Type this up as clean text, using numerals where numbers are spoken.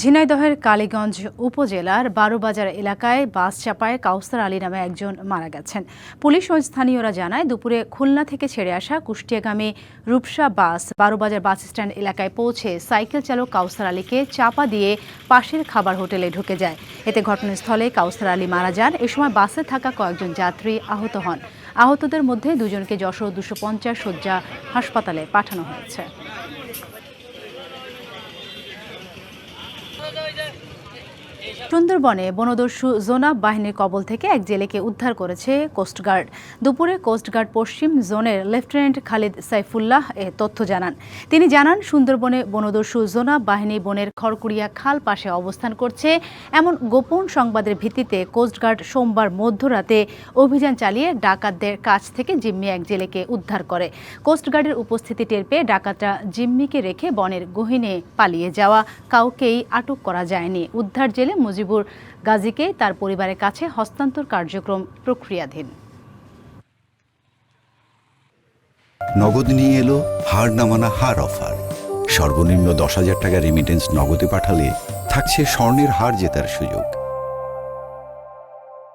ঝিনাইদহের কালীগঞ্জ উপজেলার বারোবাজার এলাকায় বাস চাপায় কাউসার আলী নামে একজন মারা গেছেন। পুলিশ ও স্থানীয়রা জানায়, দুপুরে খুলনা থেকে ছেড়ে আসা কুষ্টিয়াগামী রূপসা বাস বারোবাজার বাস স্ট্যান্ড এলাকায় পৌঁছে সাইকেল চালক কাউসার আলীকে চাপা দিয়ে পাশের খাবার হোটেলে ঢুকে যায়। এতে ঘটনাস্থলে কাউসার আলী মারা যান। এ সময় বাসে থাকা কয়েকজন যাত্রী আহত হন। আহতদের মধ্যে দুজনকে যশোর 250 শয্যা হাসপাতালে পাঠানো হয়েছে। সুন্দরবনে বনদস্যু জোনাব বাহিনীর কবল থেকে এক জেলেকে উদ্ধার করেছে কোস্টগার্ড। দুপুরে কোস্টগার্ড পশ্চিম জোনের লেফটেন্যান্ট খালিদ সাইফুল্লাহ এ তথ্য জানান। তিনি জানান, সুন্দরবনে বনদস্যু জোনাব বাহিনী বনের খড়কুড়িয়া খাল পাশে অবস্থান করছে এমন গোপন সংবাদের ভিত্তিতে কোস্টগার্ড সোমবার মধ্যরাতে অভিযান চালিয়ে ডাকাতদের কাছ থেকে জিম্মি এক জেলেকে উদ্ধার করে। কোস্টগার্ডের উপস্থিতি টের পেয়ে ডাকাতরা জিম্মিকে রেখে বনের গহীনে পালিয়ে যাওয়া কাউকেই আটক করা যায়নি। উদ্ধার জেলে মুজিবুর গাজীকে তার পরিবারের কাছে হস্তান্তর কার্যক্রম প্রক্রিয়াধীন। নগদ নিয়ে এলো হার না মানা হার অফার। সর্বনিম্ন 10,000 টাকা রেমিটেন্স নগদে পাঠালে থাকছে স্বর্ণের হার জেতার সুযোগ।